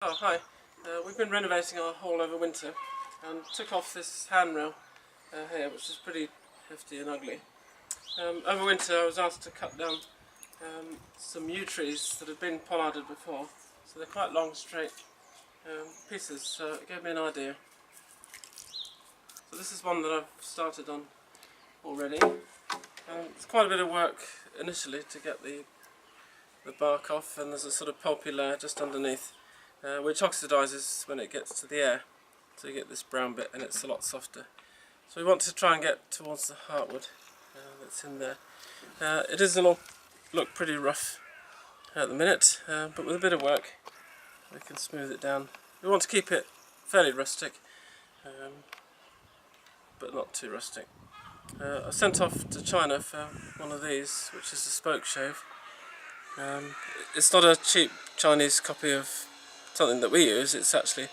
Oh, hi. We've been renovating our hall over winter and took off this handrail here, which is pretty hefty and ugly. Over winter I was asked to cut down some yew trees that had been pollarded before, so they're quite long, straight pieces, so it gave me an idea. So this is one that I've started on already. It's quite a bit of work initially to get the bark off, and there's a sort of pulpy layer just underneath, which oxidises when it gets to the air, so you get this brown bit and it's a lot softer. So we want to try and get towards the heartwood that's in there. It is going to look pretty rough at the minute, but with a bit of work we can smooth it down. We want to keep it fairly rustic, but not too rustic. I sent off to China for one of these, which is a spoke shave. It's not a cheap Chinese copy of something that we use, it's actually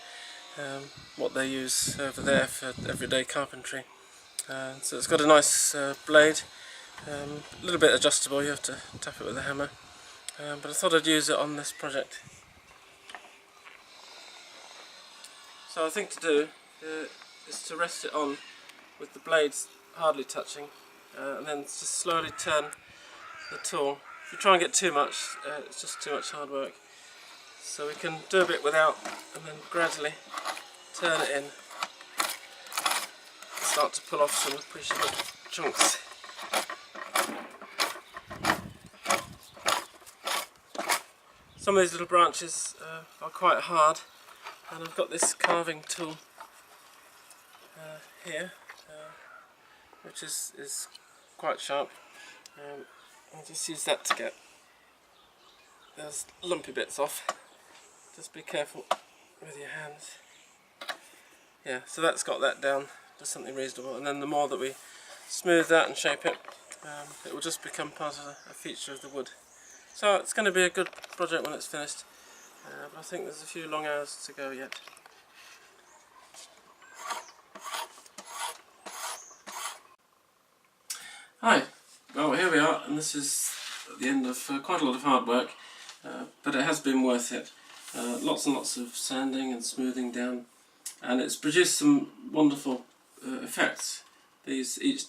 what they use over there for everyday carpentry. So it's got a nice blade, a little bit adjustable, you have to tap it with a hammer, but I thought I'd use it on this project. So I think to do is to rest it on with the blades hardly touching, and then just slowly turn the tool. If you try and get too much, it's just too much hard work. So we can do a bit without, and then gradually turn it in. Start to pull off some appreciable chunks. Some of these little branches are quite hard, and I've got this carving tool here, which is quite sharp. I'll just use that to get those lumpy bits off. Just be careful with your hands. Yeah, so that's got that down to something reasonable, and then the more that we smooth that and shape it, it will just become part of a feature of the wood. So it's going to be a good project when it's finished, but I think there's a few long hours to go yet. Hi, well here we are, and this is at the end of quite a lot of hard work, but it has been worth it. Lots and lots of sanding and smoothing down, and it's produced some wonderful effects. Each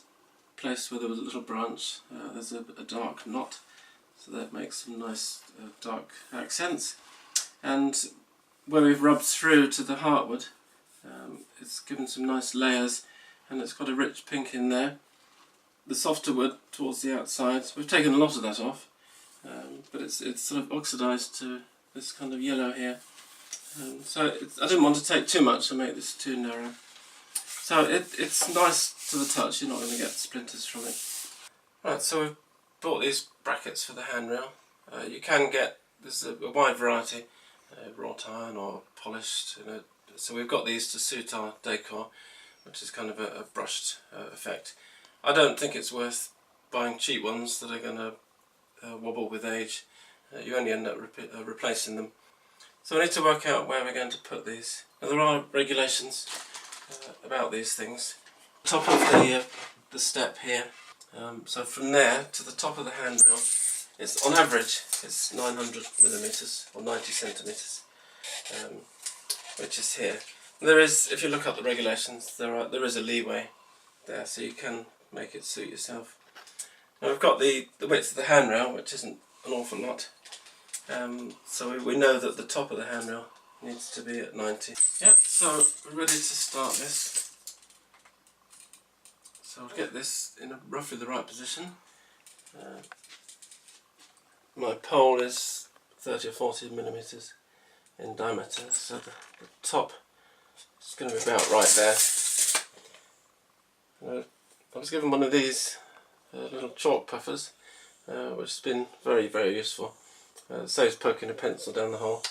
place where there was a little branch, there's a dark knot, so that makes some nice dark accents. And where we've rubbed through to the heartwood, it's given some nice layers, and it's got a rich pink in there. The softer wood towards the outside, we've taken a lot of that off, but it's sort of oxidised to this kind of yellow here. So I didn't want to take too much and make this too narrow. So it's nice to the touch, you're not going to get splinters from it. Right, so we've bought these brackets for the handrail. You can get, there's a wide variety, wrought iron or polished. So we've got these to suit our decor, which is kind of a brushed effect. I don't think it's worth buying cheap ones that are going to wobble with age. You only end up replacing them. So we need to work out where we're going to put these. Now there are regulations about these things. Top of the step here, so from there to the top of the handrail, it's on average it's 900mm or 90 centimetres, which is here. There is, if you look up the regulations, there is a leeway there, so you can make it suit yourself. Now we've got the width of the handrail, which isn't an awful lot, so we know that the top of the handrail needs to be at 90. Yep, so we're ready to start this. So I'll get this in roughly the right position. My pole is 30 or 40mm in diameter, so the top is going to be about right there. I was given one of these little chalk puffers, which has been very, very useful. It saves poking a pencil down the hole,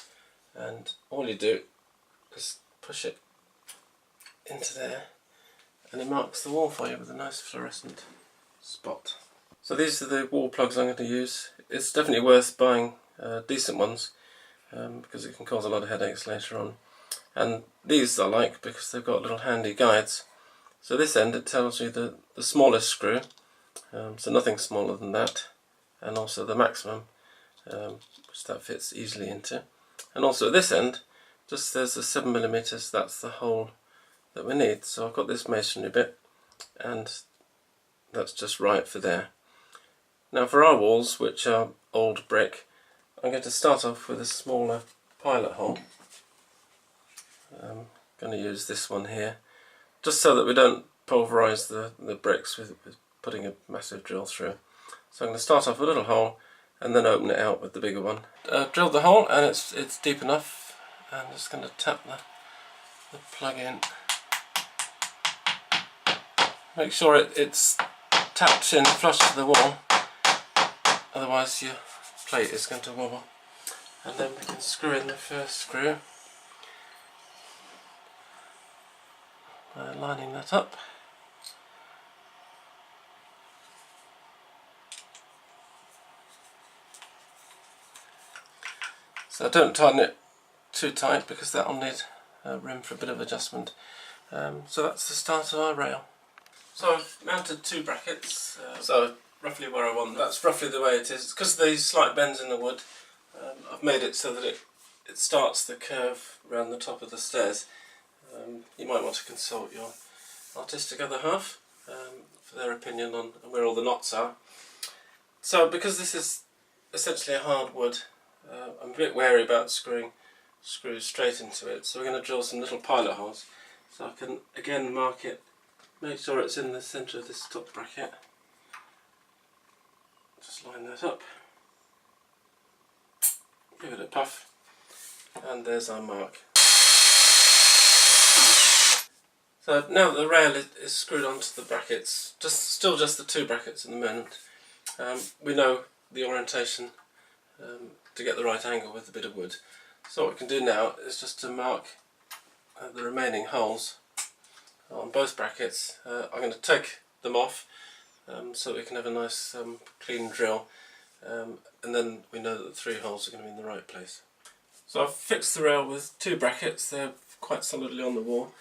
and all you do is push it into there, and it marks the wall for you with a nice fluorescent spot. So these are the wall plugs I'm going to use. It's definitely worth buying decent ones, because it can cause a lot of headaches later on. And these I like because they've got little handy guides. So this end, it tells you the smallest screw, so nothing smaller than that, and also the maximum, which that fits easily into. And also at this end, just there's the 7mm, that's the hole that we need. So I've got this masonry bit, and that's just right for there. Now for our walls, which are old brick, I'm going to start off with a smaller pilot hole. I'm going to use this one here, just so that we don't pulverise the bricks with putting a massive drill through. So I'm going to start off with a little hole and then open it out with the bigger one. Drilled the hole and it's deep enough. I'm just going to tap the plug in. Make sure it's tapped in flush to the wall, otherwise your plate is going to wobble. And then we can screw in the first screw, lining that up. So don't tighten it too tight because that will need room for a bit of adjustment. So that's the start of our rail. So I've mounted two brackets, so roughly where I want them. That's roughly the way it is. Because of these slight bends in the wood, I've made it so that it starts the curve around the top of the stairs. You might want to consult your artistic other half for their opinion on where all the knots are. So because this is essentially a hard wood, I'm a bit wary about screws straight into it, so we're going to drill some little pilot holes. So I can again mark it, make sure it's in the centre of this top bracket. Just line that up, give it a puff, and there's our mark. So now that the rail is screwed onto the brackets, still just the two brackets at the moment, we know the orientation to get the right angle with a bit of wood. So what we can do now is just to mark the remaining holes on both brackets. I'm going to take them off so that we can have a nice clean drill, and then we know that the three holes are going to be in the right place. So I've fixed the rail with two brackets. They're quite solidly on the wall.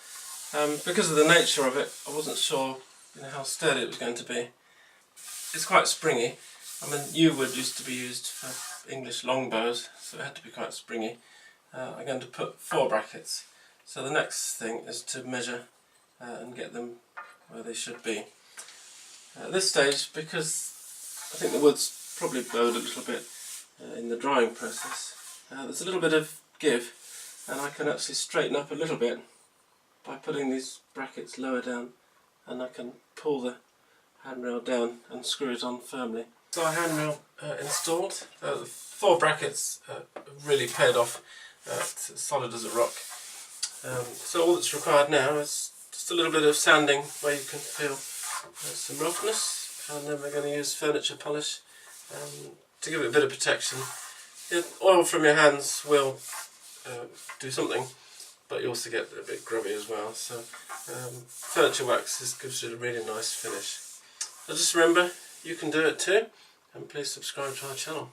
Because of the nature of it, I wasn't sure how sturdy it was going to be. It's quite springy. I mean, yew wood used to be used for English longbows, so it had to be quite springy. I'm going to put 4 brackets. So the next thing is to measure and get them where they should be. At this stage, because I think the wood's probably bowed a little bit in the drying process, there's a little bit of give, and I can actually straighten up a little bit by putting these brackets lower down, and I can pull the handrail down and screw it on firmly. So our handrail installed. The 4 brackets really paid off, it's solid as a rock. So all that's required now is just a little bit of sanding where you can feel some roughness, and then we're going to use furniture polish to give it a bit of protection. Oil from your hands will do something, but you also get a bit grubby as well, so furniture wax gives it a really nice finish. So just remember, you can do it too, and please subscribe to our channel.